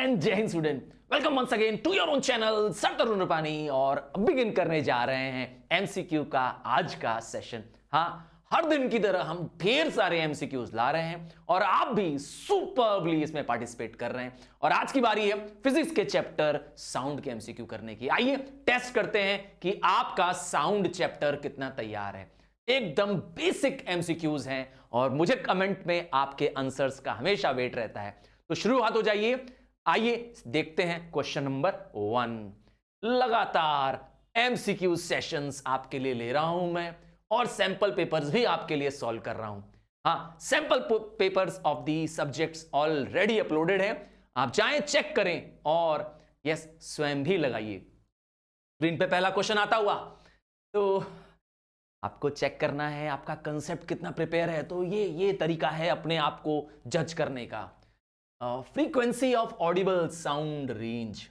And जय हिंद student, welcome once again to your own channel sir Tarun Rupani. और अब बिगिन करने जा रहे हैं एमसीक्यू का आज का सेशन। हाँ, हर दिन की तरह हम ढेर सारे एमसीक्यूज ला रहे हैं और आप भी सुपरबली इसमें पार्टिसिपेट कर रहे हैं। और आज की बारी है फिजिक्स के चैप्टर साउंड के एमसीक्यू करने की। आइए टेस्ट करते हैं कि आपका साउंड चैप्टर कितना तैयार है। एकदम बेसिक एमसीक्यूज हैं और मुझे कमेंट में आपके आंसर्स का हमेशा वेट रहता है। तो शुरुआत हो जाइए। आइए देखते हैं क्वेश्चन नंबर 1। लगातार एमसीक्यू सेशंस आपके लिए ले रहा हूं मैं और सैंपल पेपर्स भी आपके लिए सॉल्व कर रहा हूं। हाँ, sample papers of the subjects already uploaded है, आप जाएं चेक करें और यस स्वयं भी लगाइए। स्क्रीन पे पहला क्वेश्चन आता हुआ तो आपको चेक करना है आपका कंसेप्ट कितना प्रिपेयर है। तो ये तरीका है अपने आप को जज करने का। Frequency of Audible sound range,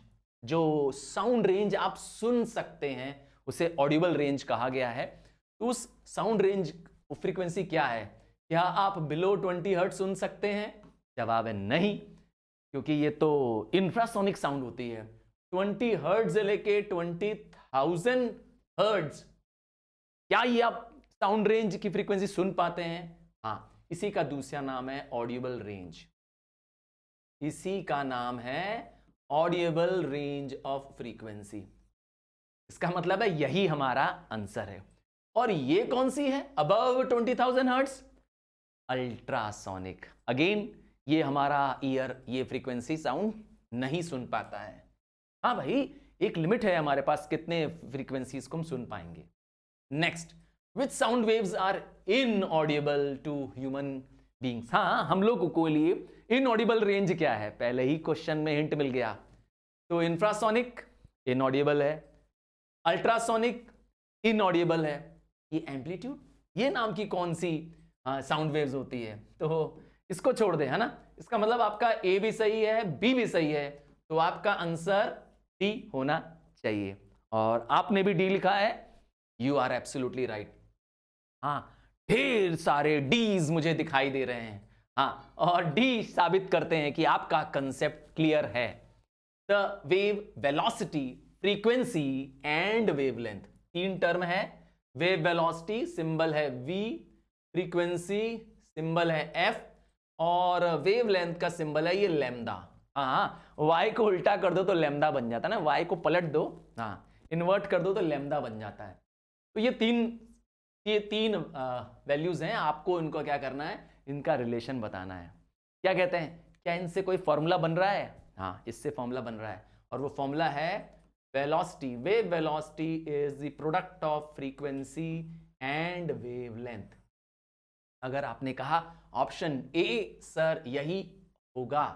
जो साउंड रेंज आप सुन सकते हैं उसे ऑडिबल रेंज कहा गया है। तो उस साउंड रेंज फ्रीक्वेंसी क्या है? क्या आप बिलो 20 हर्ट्ज सुन सकते हैं? जवाब है नहीं, क्योंकि ये तो इंफ्रासोनिक साउंड होती है। 20 हर्ट्ज से लेके 20,000 हर्ट्ज, क्या ये आप साउंड रेंज की फ्रीक्वेंसी सुन पाते हैं? हाँ, इसी का दूसरा नाम है ऑडिबल रेंज। इसी का नाम है ऑडिबल रेंज ऑफ फ्रीक्वेंसी। इसका मतलब है यही हमारा आंसर है। और ये कौन सी है अबव 20,000 हर्ट्ज? अल्ट्रासोनिक। अगेन ये हमारा ईयर ये फ्रीक्वेंसी साउंड नहीं सुन पाता है। हाँ भाई, एक लिमिट है हमारे पास कितने फ्रीक्वेंसीज को हम सुन पाएंगे। Next, which sound waves are inaudible to human beings. हाँ, हम लोगों को लिए इनऑडिबल रेंज क्या है? पहले ही क्वेश्चन में हिंट मिल गया। तो इंफ्रासोनिक इनऑडिबल है, अल्ट्रासोनिक इनऑडिबल है। ये एम्पलीट्यूड, ये नाम की कौन सी साउंड वेव्स होती है? तो इसको छोड़ दे, है ना। इसका मतलब आपका ए भी सही है, बी भी सही है, तो आपका आंसर डी होना चाहिए। और आपने भी डी लिखा है, यू आर एब्सोल्युटली राइट। हाँ, ढेर सारे डीज मुझे दिखाई दे रहे हैं। हाँ, और डी साबित करते हैं कि आपका कंसेप्ट क्लियर है। The wave velocity, frequency and wavelength, तीन टर्म है। वेव वेलोसिटी सिंबल है वी, फ्रीक्वेंसी सिंबल है एफ, और वेवलेंथ का सिंबल है ये लैम्डा। हाँ, वाई को उल्टा कर दो तो लैम्डा बन जाता है ना, वाई को पलट दो, हाँ इन्वर्ट कर दो तो लैम्डा बन जाता है। तो ये तीन वैल्यूज हैं, आपको इनको क्या करना है, इनका रिलेशन बताना है। क्या कहते हैं, क्या इनसे कोई फॉर्मूला बन रहा है? हाँ, इससे फॉर्मूला बन रहा है और वो फॉर्मूला है velocity. Wave velocity is the product of frequency and wavelength. अगर आपने कहा ऑप्शन ए सर यही होगा,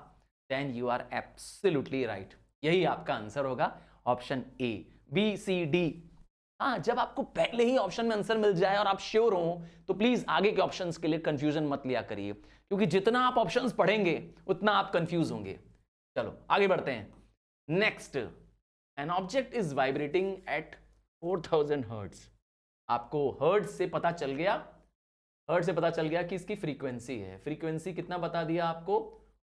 then you are absolutely right. यही आपका आंसर होगा, option A. B C D, हाँ, जब आपको पहले ही ऑप्शन में आंसर मिल जाए और आप श्योर हो तो प्लीज आगे के ऑप्शंस के लिए कंफ्यूजन मत लिया करिए, क्योंकि जितना आप ऑप्शंस पढ़ेंगे उतना आप कंफ्यूज होंगे। चलो आगे बढ़ते हैं। Next, an object is vibrating eight 4000 hertz. आपको हर्ट्ज से पता चल गया, हर्ट्ज से पता चल गया कि इसकी फ्रीक्वेंसी है। फ्रीक्वेंसी कितना बता दिया आपको?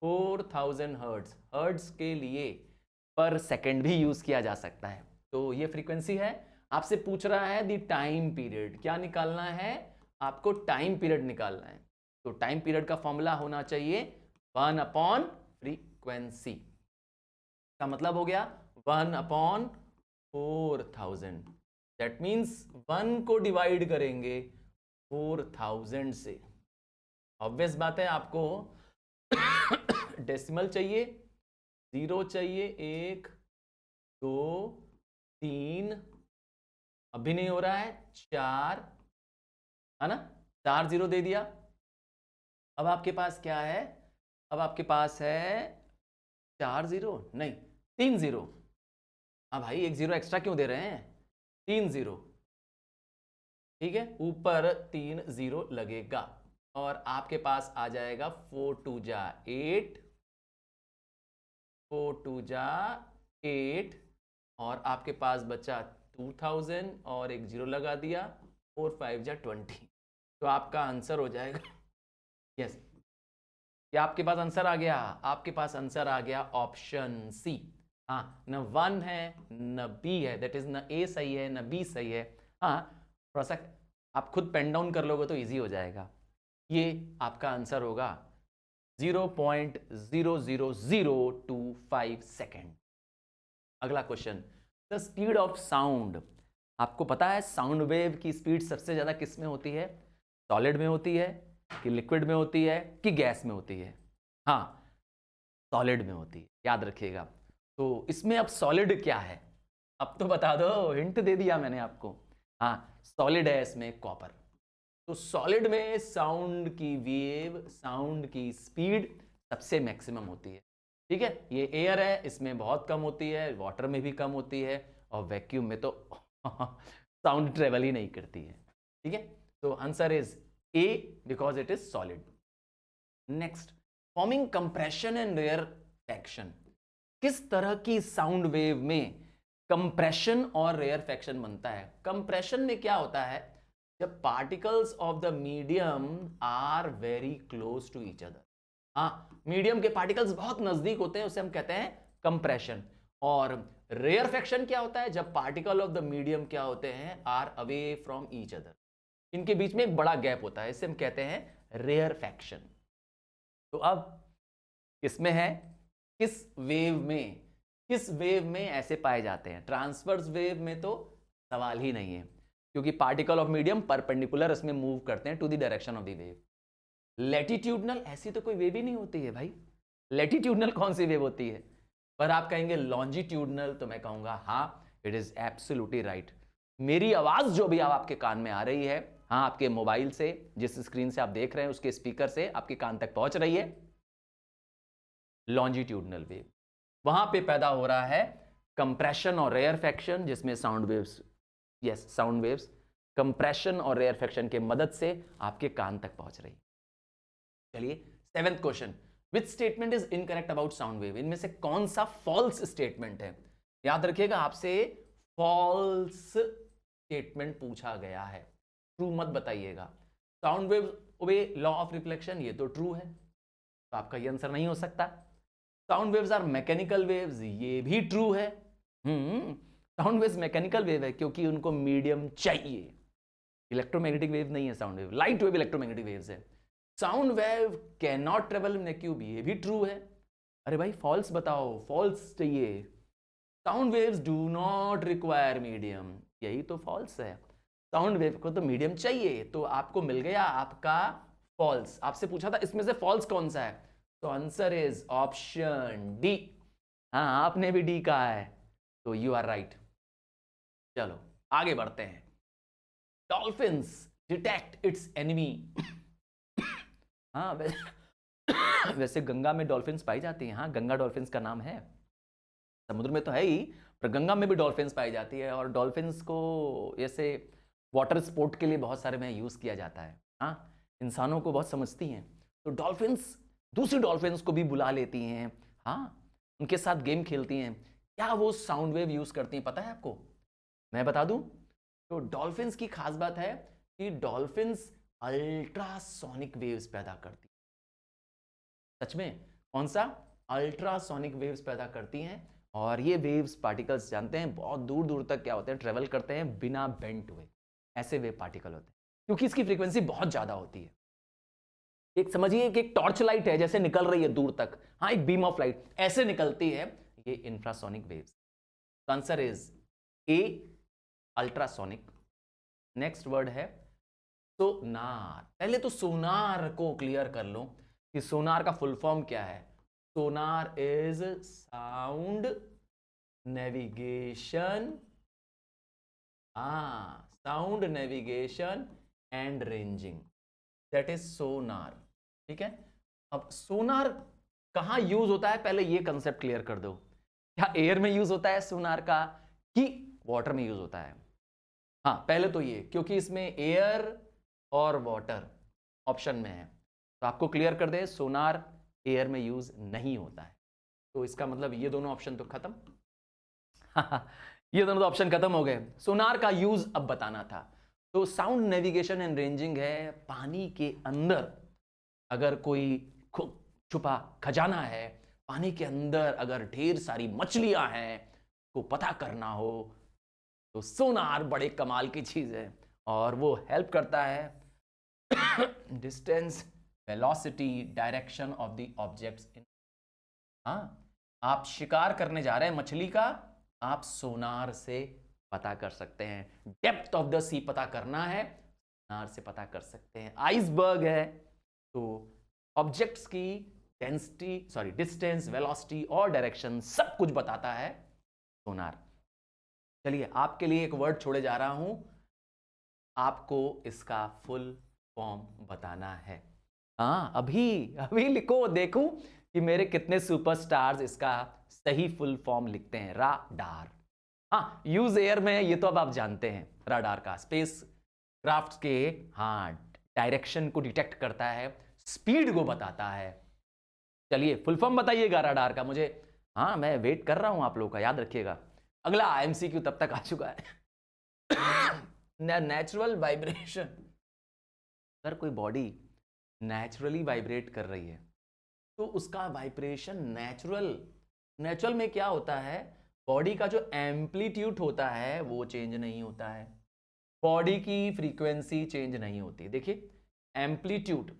4000 हर्ट्ज। हर्ट्ज के लिए पर सेकेंड भी यूज किया जा सकता है। तो ये फ्रीक्वेंसी है। आपसे पूछ रहा है दी टाइम पीरियड, क्या निकालना है आपको? टाइम पीरियड निकालना है। तो टाइम पीरियड का फॉर्मूला होना चाहिए 1 अपॉन फ्रीक्वेंसी। का मतलब हो गया 1 अपॉन 4000। दैट मीन्स 1 को डिवाइड करेंगे 4000 से। ऑब्वियस बात है, आपको डेसिमल चाहिए, 0 चाहिए, 1 2 3, अभी नहीं हो रहा है 4, है ना, 4 0 दे दिया। अब आपके पास क्या है? अब आपके पास है 4 0 नहीं 3 0। हाँ भाई, एक 0 एक्स्ट्रा क्यों दे रहे हैं? 3 0, ठीक है, ऊपर 3 0 लगेगा और आपके पास आ जाएगा 4 2 जा 8, 4 2 जा 8, और आपके पास बचा 2000 और एक 0 लगा दिया, 4 5 जा 20। तो आपका आंसर हो जाएगा यस, क्या आपके पास आंसर आ गया? आपके पास आंसर आ गया ऑप्शन सी। हाँ, न 1 है न बी है, दैट इज न ए सही है न बी सही है। हाँ, थोड़ा सा आप खुद पेन डाउन कर लोगे तो इजी हो जाएगा। ये आपका आंसर होगा 0.00025 सेकेंड। अगला question, the speed of sound. आपको पता है साउंड वेव की स्पीड सबसे ज्यादा किस में होती है? सॉलिड में होती है कि लिक्विड में होती है कि गैस में होती है? हाँ, सॉलिड में होती है, याद रखिएगा। तो इसमें अब सॉलिड क्या है? अब तो बता दो, हिंट दे दिया मैंने आपको। हाँ, सॉलिड है इसमें कॉपर। तो सॉलिड में साउंड की वेव, साउंड की स्पीड सबसे मैक्सिमम होती है। ठीक है, ये एयर है, इसमें बहुत कम होती है, वाटर में भी कम होती है, और वैक्यूम में तो साउंड ट्रेवल ही नहीं करती है। ठीक है, तो answer is A because it is solid. Next, forming compression and rarefaction. किस तरह की साउंड वेव में कंप्रेशन और रेयरफैक्शन बनता है? कंप्रेशन में क्या होता है? जब particles of the medium are very close to each other. हाँ, मीडियम के पार्टिकल्स बहुत नजदीक होते हैं, उसे हम कहते हैं कंप्रेशन। और रेयरफैक्शन क्या होता है? जब पार्टिकल ऑफ द मीडियम क्या होते हैं? Are away from each other, इनके बीच में एक बड़ा गैप होता है, इसे हम कहते हैं रेयरफैक्शन। तो अब किसमें है? किस वेव में ऐसे पाए जाते हैं? ट्रांसवर्स वेव में तो सवाल ही नहीं है, क्योंकि पार्टिकल ऑफ मीडियम परपेंडिकुलर इसमें मूव करते हैं to the direction of the wave. Latitudinal ऐसी तो कोई वेव ही नहीं होती है भाई। लैटिट्यूडनल कौन सी वेव होती है? पर आप कहेंगे लॉन्जिट्यूडनल, तो मैं कहूंगा हाँ, इट इज एब्सोल्युटली राइट। मेरी आवाज जो भी आपके कान में आ रही है, हाँ, आपके मोबाइल से, जिस स्क्रीन से आप देख रहे हैं उसके स्पीकर से आपके कान तक पहुंच रही है, लॉन्जिट्यूडनल वेव। वहां पे पैदा हो रहा है कंप्रेशन और रेयरफैक्शन, जिसमें sound waves, yes, sound waves compression और रेयरफैक्शन के मदद से आपके कान तक पहुंच रही। चलिए, 7th question, which statement is incorrect about sound wave? इनमें से कौन सा फॉल्स स्टेटमेंट है? याद रखिएगा, आपसे फॉल्स स्टेटमेंट पूछा गया है, ट्रू मत बताइएगा। Sound wave obey law of reflection, ये तो ट्रू है, तो आपका ये आंसर नहीं हो सकता। Sound waves are mechanical waves, ये भी ट्रू है। साउंड वेव्स मैकेनिकल वेव है क्योंकि उनको मीडियम चाहिए। इलेक्ट्रोमैग्नेटिक वेव नहीं है sound wave, light wave electromagnetic waves है। Sound wave can not travel in vacuum, ये भी ट्रू है। अरे भाई फॉल्स बताओ, फॉल्स चाहिए। Sound waves do not require medium, यही तो फॉल्स है। साउंड वेव को तो मीडियम चाहिए, तो आपको मिल गया आपका फॉल्स। आपसे पूछा था इसमें से फॉल्स कौन सा है, तो आंसर इज ऑप्शन डी। हाँ, आपने भी डी कहा है, तो यू आर राइट। चलो आगे बढ़ते हैं। Dolphins detect it's enemy. हाँ, वैसे गंगा में डॉल्फिन्स पाई जाती हैं। हाँ, गंगा डॉल्फिन्स का नाम है, समुद्र में तो है ही, पर गंगा में भी डॉल्फिन्स पाई जाती है। और डॉल्फिन्स को ऐसे वाटर स्पोर्ट के लिए बहुत सारे में यूज़ किया जाता है। हाँ, इंसानों को बहुत समझती हैं, तो डॉल्फिन्स दूसरी डॉल्फिन्स को भी बुला लेती हैं। हाँ, उनके साथ गेम खेलती हैं। क्या वो साउंड वेव यूज़ करती हैं, पता है आपको? मैं बता दूं, तो डॉल्फिन्स की खास बात है कि डॉल्फिन्स अल्ट्रासोनिक वेव्स पैदा करती हैं। सच में? कौन सा? अल्ट्रासोनिक वेव्स पैदा करती हैं। और ये वेव्स पार्टिकल्स, जानते हैं, बहुत दूर दूर तक क्या होते हैं, ट्रेवल करते हैं बिना बेंट हुए। ऐसे वेव पार्टिकल होते हैं क्योंकि इसकी फ्रीक्वेंसी बहुत ज्यादा होती है। एक समझिए कि एक टॉर्च लाइट है, जैसे निकल रही है दूर तक, हाँ, एक बीम ऑफ लाइट ऐसे निकलती है ये infrasonic waves. Answer is A, ultrasonic. Next word है सोनार। पहले तो सोनार को क्लियर कर लो कि सोनार का फुल फॉर्म क्या है। Sonar is sound navigation, sound navigation and ranging, that is sonar. ठीक है, अब सोनार कहां यूज होता है, पहले ये कंसेप्ट क्लियर कर दो। क्या एयर में यूज होता है सोनार का, कि वाटर में यूज होता है? हाँ, पहले तो ये, क्योंकि इसमें एयर और वाटर ऑप्शन में है, तो आपको क्लियर कर दे, सोनार एयर में यूज नहीं होता है। तो इसका मतलब ये दोनों ऑप्शन तो खत्म। ये दोनों तो ऑप्शन खत्म हो गए। सोनार का यूज अब बताना था। तो साउंड नेविगेशन एंड रेंजिंग है पानी के अंदर, अगर कोई छुपा खजाना है। पानी के अंदर अगर ढेर सारी मछलियां हैं को पता करना हो तो सोनार बड़े कमाल की चीज है और वो हेल्प करता है distance, velocity, direction of the objects in. हाँ, आप शिकार करने जा रहे हैं मछली का, आप सोनार से पता कर सकते हैं। डेप्थ ऑफ द सी पता करना है, सोनार से पता कर सकते हैं। आइसबर्ग है तो ऑब्जेक्ट्स की डेंसिटी, डिस्टेंस, वेलोसिटी और डायरेक्शन सब कुछ बताता है सोनार। चलिए आपके लिए एक वर्ड छोड़े जा रहा हूं, आपको इसका फुल फॉर्म बताना है। हाँ, अभी अभी लिखो, देखूं कि मेरे कितने सुपरस्टार्स इसका सही फुल फॉर्म लिखते हैं। राडार। हाँ, यूज एयर में, ये तो अब आप जानते हैं। राडार का स्पेस क्राफ्ट के हाँ डायरेक्शन को डिटेक्ट करता है, स्पीड को बताता है। चलिए फुल फॉर्म बताइएगा राडार का मुझे। हाँ, मैं वेट कर रहा हूं आप लोगों का, याद रखिएगा। अगला एमसीक्यू तब तक आ चुका है। Natural vibration. अगर कोई बॉडी नेचुरली वाइब्रेट कर रही है तो उसका वाइब्रेशन नेचुरल में क्या होता है, बॉडी का जो एम्पलीट्यूड होता है वो चेंज नहीं होता है, बॉडी की फ्रीक्वेंसी चेंज नहीं होती। देखिए एम्पलीट्यूड,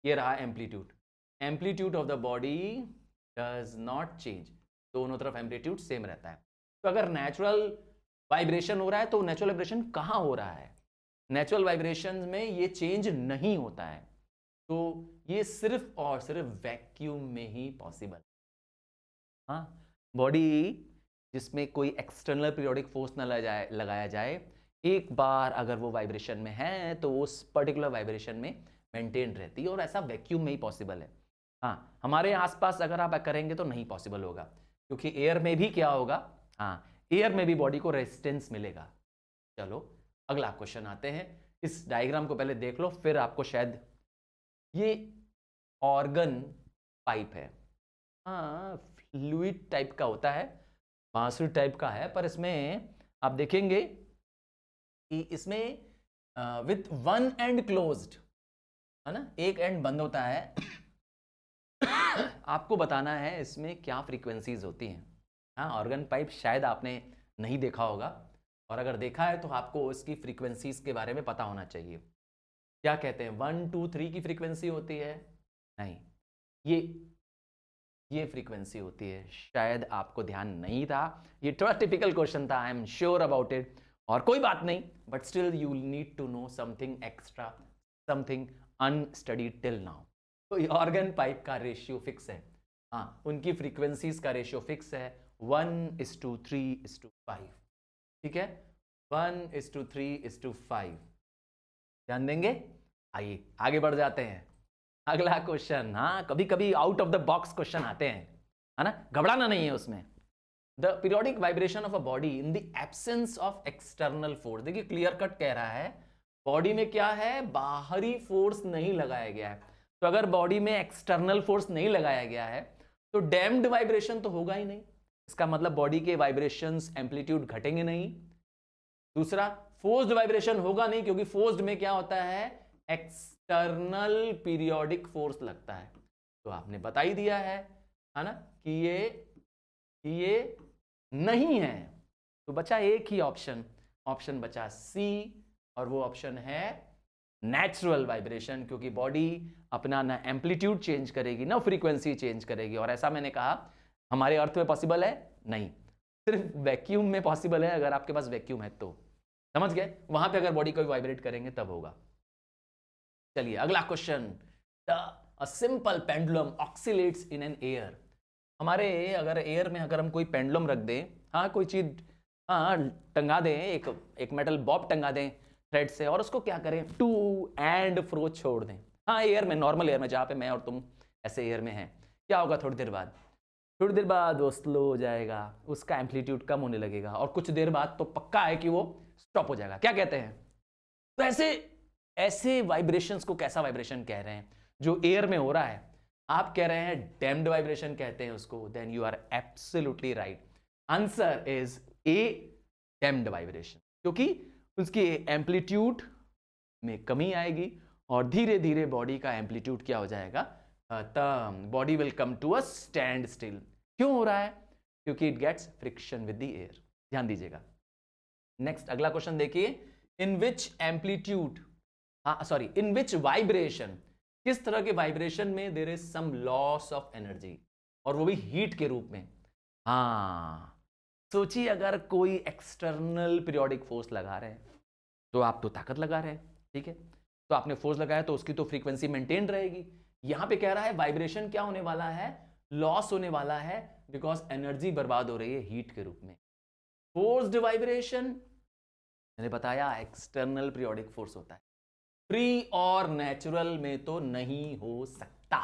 ये रहा amplitude, amplitude of the body does not change, दोनों तरफ एम्पलीट्यूड सेम रहता है। तो अगर नेचुरल वाइब्रेशन हो रहा है तो नेचुरल वाइब्रेशन कहाँ हो रहा है, नेचुरल वाइब्रेशन में ये चेंज नहीं होता है। तो ये सिर्फ और सिर्फ वैक्यूम में ही पॉसिबल। हाँ, बॉडी जिसमें कोई एक्सटर्नल पीरियोडिक फोर्स न लगाया जाए, एक बार अगर वो वाइब्रेशन में है तो उस पर्टिकुलर वाइब्रेशन में मेंटेन रहती है, और ऐसा वैक्यूम में ही पॉसिबल है। हाँ, हमारे आसपास अगर आप करेंगे तो नहीं पॉसिबल होगा, क्योंकि एयर में भी क्या होगा, हाँ एयर में भी बॉडी को रेजिस्टेंस मिलेगा। चलो अगला क्वेश्चन आते हैं। इस डायग्राम को पहले देख लो, फिर आपको शायद, ये ऑर्गन पाइप है। हाँ, फ्लूइड टाइप का होता है, बांसुरी टाइप का है, पर इसमें आप देखेंगे कि इसमें विथ वन एंड क्लोज्ड है ना, एक एंड बंद होता है। आपको बताना है इसमें क्या फ्रीक्वेंसीज होती हैं। हाँ, ऑर्गन पाइप शायद आपने नहीं देखा होगा, और अगर देखा है तो आपको इसकी फ्रीक्वेंसीज के बारे में पता होना चाहिए। क्या कहते हैं, 1 2 3 की फ्रीक्वेंसी होती है? नहीं, ये फ्रीक्वेंसी होती है। शायद आपको ध्यान नहीं था, ये थोड़ा टिपिकल क्वेश्चन था, I am sure about it, और कोई बात नहीं, but still you need to know something extra, something unstudied till now. तो ऑर्गन पाइप का रेशियो फिक्स है। हाँ, उनकी फ्रीक्वेंसीज का रेशियो फिक्स है, 1:3:5। ठीक है, 1:3:5। ध्यान देंगे। आइए आगे बढ़ जाते हैं। अगला क्वेश्चन, हाँ कभी कभी out of the box question आते हैं, है ना, घबराना नहीं है उसमें। The periodic vibration of a body in the absence of external force. देखिए क्लियर कट कह रहा है, बॉडी में क्या है, बाहरी फोर्स नहीं लगाया गया है। तो अगर बॉडी में एक्सटर्नल फोर्स नहीं लगाया गया है तो डैम्प्ड वाइब्रेशन तो होगा ही नहीं, इसका मतलब बॉडी के वाइब्रेशंस एम्पलीट्यूड घटेंगे नहीं। दूसरा, फोर्स्ड वाइब्रेशन होगा नहीं, क्योंकि फोर्स्ड में क्या होता है, एक्सटर्नल पीरियोडिक फोर्स लगता है। तो आपने बता ही दिया है ना, कि ये नहीं है। तो बचा एक ही ऑप्शन, ऑप्शन बचा सी, और वो ऑप्शन है नेचुरल वाइब्रेशन, क्योंकि बॉडी अपना ना एम्पलीट्यूड चेंज करेगी ना फ्रीक्वेंसी चेंज करेगी। और ऐसा मैंने कहा हमारे अर्थ में पॉसिबल है नहीं, सिर्फ वैक्यूम में पॉसिबल है। अगर आपके पास वैक्यूम है तो समझ गए, वहां पे अगर बॉडी को वाइब्रेट करेंगे तब होगा। चलिए अगला question, a simple pendulum oscillates in an air. हमारे अगर एयर में अगर हम कोई पेंडुलम रख दें, हाँ कोई चीज हाँ टंगा दें, एक मेटल बॉब टंगा दें थ्रेड से, और उसको क्या करें, टू एंड फ्रो छोड़ दें। हाँ, एयर में, नॉर्मल एयर में, जहाँ पे मैं और तुम ऐसे एयर में हैं, क्या होगा, थोड़ी देर बाद वो स्लो हो जाएगा, उसका एम्पलीट्यूड कम होने लगेगा, और कुछ देर बाद तो पक्का है कि वो स्टॉप हो जाएगा। क्या कहते हैं? तो ऐसे वाइब्रेशंस को कैसा वाइब्रेशन कह रहे हैं, जो एयर में हो रहा है? आप कह रहे हैं डैम्प्ड वाइब्रेशन कहते हैं उसको। Then you are absolutely right, answer is A, damped vibration, क्योंकि उसकी एम्पलीट्यूड में कमी आएगी और धीरे धीरे बॉडी का एम्पलीट्यूड क्या हो जाएगा, the body will come to a stand still. क्यों हो रहा है? क्योंकि it gets friction with the air. ध्यान दीजिएगा। नेक्स्ट अगला क्वेश्चन देखिए, इन विच एम्पलीट्यूड, इन विच वाइब्रेशन, किस तरह के वाइब्रेशन में there is some loss of energy, और वो भी हीट के रूप में। सोचिए अगर कोई एक्सटर्नल पीरियोडिक फोर्स लगा रहे हैं, तो आप तो ताकत लगा रहे हैं, ठीक है, तो आपने फोर्स लगाया तो उसकी तो फ्रीक्वेंसी मेंटेन रहेगी। यहां पे कह रहा है वाइब्रेशन क्या होने वाला है? लॉस होने वाला है, बिकॉज एनर्जी बर्बाद हो रही है हीट के रूप में। फोर्स्ड वाइब्रेशन मैंने बताया एक्सटर्नल पीरियोडिक फोर्स होता है, फ्री और नेचुरल में तो नहीं हो सकता।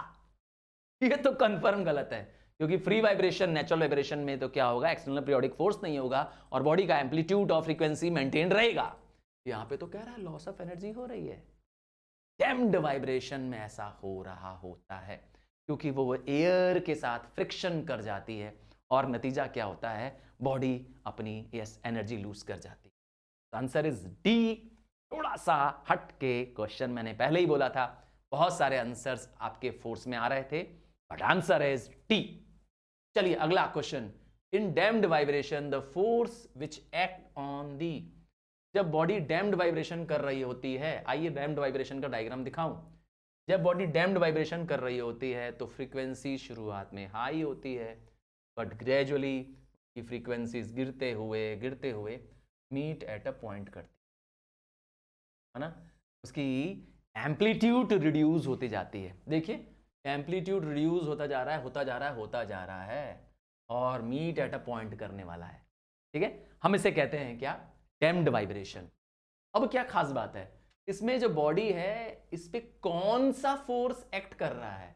ये तो कंफर्म गलत है, क्योंकि फ्री वाइब्रेशन नेचुरल वाइब्रेशन में तो क्या होगा? एक्सटर्नल पीरियोडिक फोर्स नहीं होगा और बॉडी का एम्पलीट्यूड और फ्रीक्वेंसी मेंटेन रहेगा। यहां पे तो कह रहा है लॉस ऑफ एनर्जी हो रही है। डैम्प्ड वाइब्रेशन में ऐसा हो रहा होता है, क्योंकि वो एयर के साथ फ्रिक्शन कर जाती है और नतीजा क्या होता है? बॉडी अपनी एनर्जी लूज कर जाती है। Answer is D. थोड़ा सा हट के क्वेश्चन, मैंने पहले ही बोला था बहुत सारे आंसर्स आपके फोर्स में आ रहे थे, बट आंसर इज टी। चलिए अगला question, in damped vibration the force which act on the, जब बॉडी डैम्प्ड वाइब्रेशन कर रही होती है, आइए डैम्प्ड वाइब्रेशन का डायग्राम दिखाऊं। जब बॉडी डैम्प्ड वाइब्रेशन कर रही होती है तो फ्रीक्वेंसी शुरुआत में हाई होती है, बट ग्रेजुअली की फ्रीक्वेंसीज गिरते हुए मीट एट अ पॉइंट करती है ना, उसकी एम्पलीट्यूड रिड्यूस होती जाती है। देखिए एम्पलीट्यूड रिड्यूस होता जा रहा है और मीट एट अ पॉइंट करने वाला है, ठीक है। हम इसे कहते हैं क्या? Damped vibration. अब क्या खास बात है इसमें, जो बॉडी है इस पे कौन सा फोर्स एक्ट कर रहा है?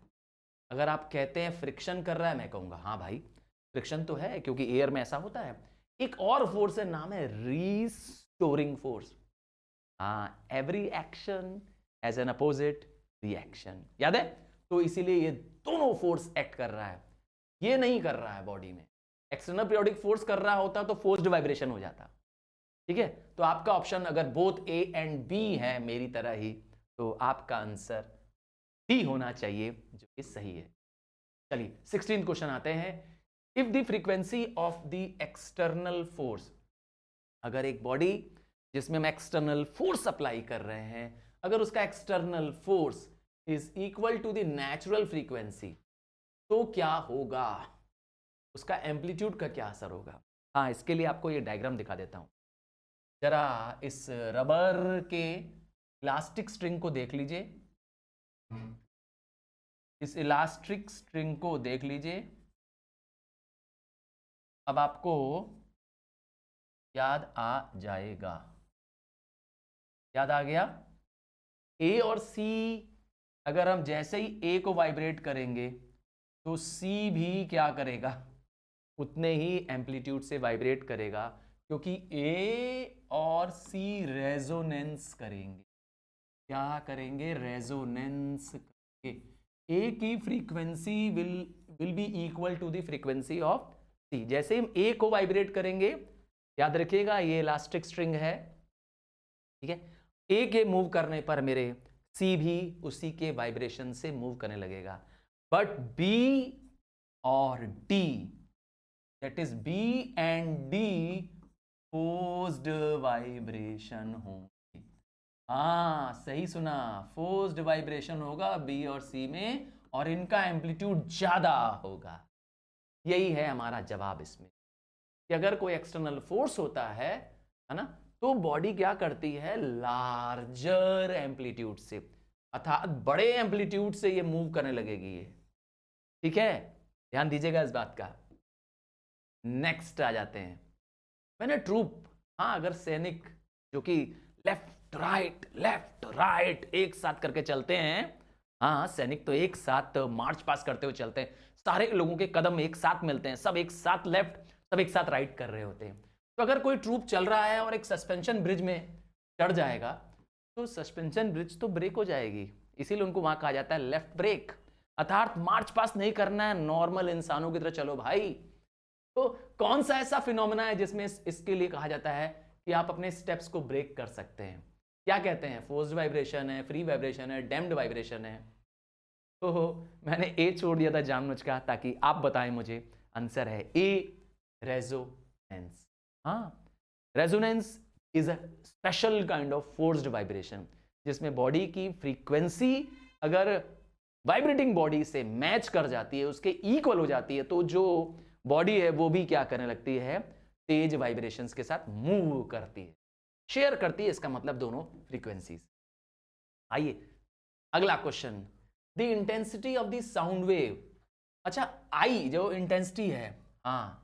अगर आप कहते हैं फ्रिक्शन कर रहा है, मैं कहूंगा हाँ भाई फ्रिक्शन तो है, क्योंकि एयर में ऐसा होता है। एक और फोर्स है, नाम है रीस्टोरिंग फोर्स। हाँ, every action has an opposite reaction, याद है? तो इसीलिए ये दोनों फोर्स एक्ट कर रहा है, ये नहीं कर रहा है बॉडी में। एक्सटर्नल पीरियोडिक फोर्स कर रहा होता तो फोर्स्ड वाइब्रेशन हो जाता, ठीक है। तो आपका ऑप्शन अगर बोथ ए एंड बी है मेरी तरह ही, तो आपका आंसर डी होना चाहिए, जो कि सही है। चलिए 16 क्वेश्चन आते हैं। If the frequency of the external force, अगर एक बॉडी जिसमें हम एक्सटर्नल फोर्स अप्लाई कर रहे हैं, अगर उसका external force is equal to the natural frequency, तो क्या होगा? उसका एम्पलीट्यूड का क्या असर होगा? हाँ, इसके लिए आपको ये डायग्राम दिखा देता हूं। जरा इस रबर के इलास्टिक स्ट्रिंग को देख लीजिए, इस इलास्टिक स्ट्रिंग को देख लीजिए। अब आपको याद आ जाएगा, याद आ गया? ए और सी, अगर हम जैसे ही ए को वाइब्रेट करेंगे तो सी भी क्या करेगा? उतने ही एम्पलीट्यूड से वाइब्रेट करेगा, क्योंकि ए और सी रेजोनेंस करेंगे। क्या करेंगे? रेजोनेंस करेंगे। ए की frequency will be equal to the frequency of C. जैसे हम ए को वाइब्रेट करेंगे, याद रखिएगा ये इलास्टिक स्ट्रिंग है, ठीक है, ए के मूव करने पर मेरे सी भी उसी के वाइब्रेशन से मूव करने लगेगा। बट बी और D, that is B and D, forced vibration होंगे। हाँ सही सुना, फोर्स्ड वाइब्रेशन होगा बी और सी में, और इनका एम्पलीट्यूड ज्यादा होगा। यही है हमारा जवाब इसमें, कि अगर कोई एक्सटर्नल फोर्स होता है ना, तो बॉडी क्या करती है? लार्जर एम्पलीट्यूड से, अर्थात बड़े एम्पलीट्यूड से ये मूव करने लगेगी ये, ठीक है। ध्यान दीजिएगा इस बात का। नेक्स्ट आ जाते हैं, मैंने ट्रूप, हाँ अगर सैनिक जो कि लेफ्ट राइट एक साथ करके चलते हैं, हाँ सैनिक तो एक साथ मार्च पास करते हुए चलते हैं, सारे लोगों के कदम एक साथ मिलते हैं, सब एक साथ लेफ्ट, सब एक साथ राइट कर रहे होते हैं। तो अगर कोई ट्रूप चल रहा है और एक सस्पेंशन ब्रिज में चढ़ जाएगा, तो सस्पेंशन ब्रिज तो ब्रेक हो जाएगी, इसीलिए उनको वहां कहा जाता है लेफ्ट ब्रेक। अर्थात मार्च पास नहीं करना है, नॉर्मल इंसानों की तरह चलो भाई। तो कौन सा ऐसा फिनोमेना है जिसमें इसके लिए कहा जाता है कि आप अपने स्टेप्स को ब्रेक कर सकते हैं? क्या कहते हैं? फोर्स्ड वाइब्रेशन है, फ्री वाइब्रेशन है, डैम्प्ड वाइब्रेशन है? तो मैंने ए छोड़ दिया था जानबूझ का, ताकि आप बताएं मुझे। आंसर है ए, रेजोनेंस। हाँ, resonance is a special kind of forced vibration, जिसमें बॉडी की फ्रीक्वेंसी अगर वाइब्रेटिंग बॉडी से मैच कर जाती है, उसके इक्वल हो जाती है, तो जो बॉडी है वो भी क्या करने लगती है, तेज वाइब्रेशंस के साथ मूव करती है, शेयर करती है, इसका मतलब दोनों फ्रीक्वेंसीज। आइए अगला question, the intensity of the sound wave. अच्छा, आई जो इंटेंसिटी है, हाँ,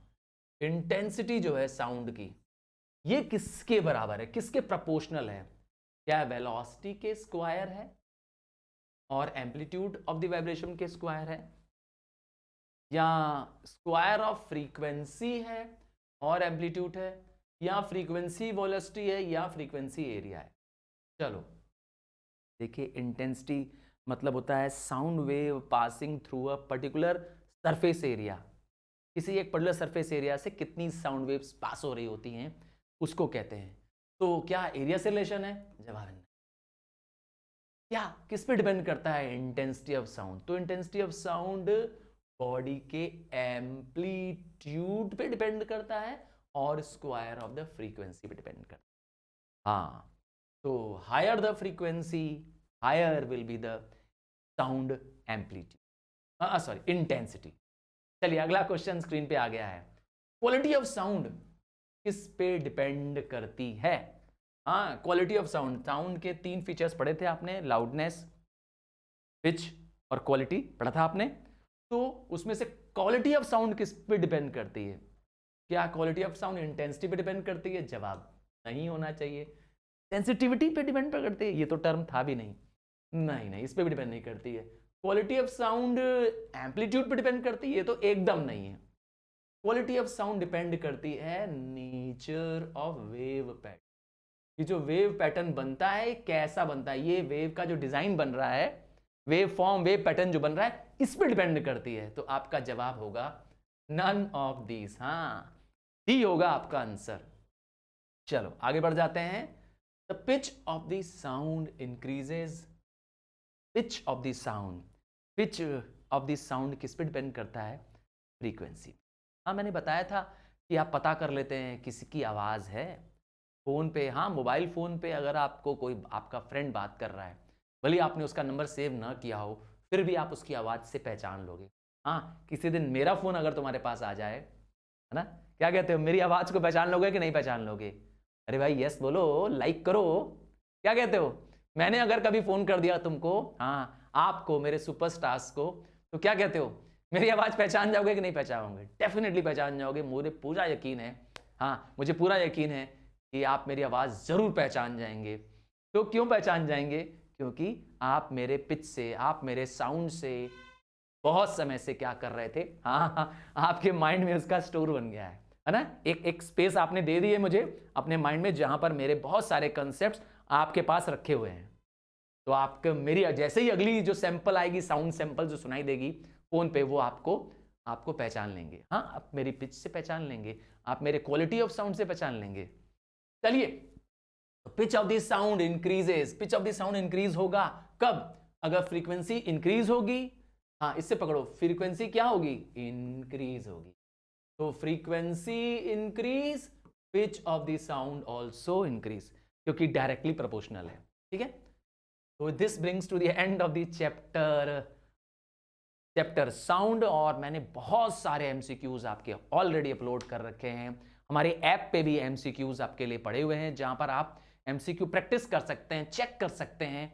इंटेंसिटी जो है साउंड की, ये किसके बराबर है, किसके प्रोपोर्शनल है? क्या वेलोसिटी के स्क्वायर है और एम्पलीट्यूड ऑफ द वाइब्रेशन के स्क्वायर है, या स्क्वायर ऑफ फ्रीक्वेंसी है और एम्पलीट्यूड है, या फ्रीक्वेंसी वेलोसिटी है, या फ्रीक्वेंसी एरिया है? चलो देखिए, इंटेंसिटी मतलब होता है sound wave passing through a particular surface area. किसी एक पर्टिकुलर सरफेस एरिया से कितनी साउंड वेव्स पास हो रही होती हैं, उसको कहते हैं। तो क्या एरिया से रिलेशन है? जवाब नहीं। क्या किस पे डिपेंड करता है इंटेंसिटी ऑफ साउंड? तो इंटेंसिटी ऑफ साउंड बॉडी के एम्पलीट्यूड पे डिपेंड करता है और स्क्वायर ऑफ द फ्रीक्वेंसी पे डिपेंड करता है। हाँ, तो higher the frequency, higher will be the sound amplitude, sorry intensity. चलिए अगला क्वेश्चन स्क्रीन पे आ गया है, क्वालिटी ऑफ साउंड किस पे डिपेंड करती है? हाँ, क्वालिटी ऑफ साउंड, साउंड के 3 फीचर्स पढ़े थे आपने, लाउडनेस, पिच और क्वालिटी पढ़ा था आपने। तो उसमें से क्वालिटी ऑफ साउंड किस पे डिपेंड करती है? क्या क्वालिटी ऑफ साउंड इंटेंसिटी पे डिपेंड करती है? जवाब नहीं होना चाहिए। सेंसिटिविटी पे डिपेंड करती है, ये तो टर्म था भी नहीं, नहीं, इस पे भी डिपेंड नहीं करती है। क्वालिटी ऑफ साउंड एम्पलीट्यूड पे डिपेंड करती है, ये तो एकदम नहीं है। क्वालिटी ऑफ साउंड डिपेंड करती है नेचर ऑफ वेव पैटर्न। ये जो वेव पैटर्न बनता है कैसा बनता है, ये वेव का जो डिजाइन बन रहा है, वेव फॉर्म, वेव पैटर्न जो बन रहा है, इस पे डिपेंड करती है। तो आपका जवाब होगा नन ऑफ दीज। हाँ, डी होगा आपका आंसर। चलो आगे बढ़ जाते हैं। The pitch of the sound increases, pitch of the sound, pitch of the sound किस पे डिपेंड करता है? फ्रीक्वेंसी। हाँ, मैंने बताया था कि आप पता कर लेते हैं किसी की आवाज़ है फ़ोन पे। हाँ, मोबाइल फ़ोन पे अगर आपको कोई आपका फ्रेंड बात कर रहा है, भले आपने उसका नंबर सेव ना किया हो, फिर भी आप उसकी आवाज़ से पहचान लोगे। हाँ, किसी दिन मेरा फ़ोन अगर तुम्हारे पास आ जाए, है ना, क्या कहते हो, मेरी आवाज़ को पहचान लोगे कि नहीं पहचान लोगे? अरे भाई यस बोलो, लाइक करो, क्या कहते हो? मैंने अगर कभी फ़ोन कर दिया तुमको, हाँ, आपको, मेरे सुपरस्टार्स को, तो क्या कहते हो, मेरी आवाज़ पहचान जाओगे कि नहीं पहचानोगे? डेफिनेटली पहचान जाओगे, मुझे पूरा यकीन है। हाँ, मुझे पूरा यकीन है कि आप मेरी आवाज़ ज़रूर पहचान जाएंगे। तो क्यों पहचान जाएंगे? क्योंकि आप मेरे पिच से, आप मेरे साउंड से बहुत समय से क्या कर रहे थे, हाँ, आपके माइंड में उसका स्टोर बन गया है ना? एक स्पेस आपने दे दी है मुझे अपने माइंड में, जहां पर मेरे बहुत सारे कंसेप्ट आपके पास रखे हुए हैं। तो आपके, मेरी जैसे ही अगली जो सैंपल आएगी, साउंड सैंपल जो सुनाई देगी फोन पे, वो आपको पहचान लेंगे। हाँ, आप मेरी पिच से पहचान लेंगे, आप मेरे क्वालिटी ऑफ साउंड से पहचान लेंगे। चलिए, pitch of the sound increases, pitch of the sound increase होगा कब? अगर फ्रीक्वेंसी इंक्रीज होगी। हाँ, इससे पकड़ो, फ्रीक्वेंसी क्या होगी? इंक्रीज होगी। तो frequency increase, pitch of the sound also increase, क्योंकि डायरेक्टली प्रोपोर्शनल है। ठीक है, तो this brings to the end of the chapter sound. और मैंने बहुत सारे एमसीक्यूज आपके ऑलरेडी अपलोड कर रखे हैं, हमारे ऐप पे भी एमसीक्यूज आपके लिए पड़े हुए हैं, जहां पर आप एमसीक्यू प्रैक्टिस कर सकते हैं, चेक कर सकते हैं।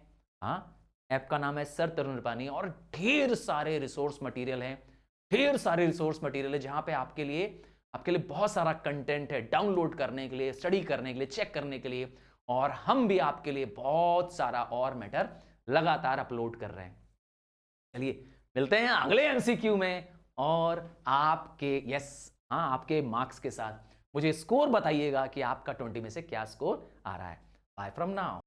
हाँ, ऐप का नाम है सर तरुण रिपानी, और ढेर सारे रिसोर्स मटेरियल हैं, ढेर सारे रिसोर्स मटेरियल है, जहां पे आपके लिए बहुत सारा कंटेंट है डाउनलोड करने के लिए, स्टडी करने के लिए, चेक करने के लिए। और हम भी आपके लिए बहुत सारा और मैटर लगातार अपलोड कर रहे हैं। चलिए मिलते हैं अगले एमसीक्यू में, और आपके मार्क्स के साथ मुझे स्कोर बताइएगा कि आपका 20 में से क्या स्कोर आ रहा है। Bye from now.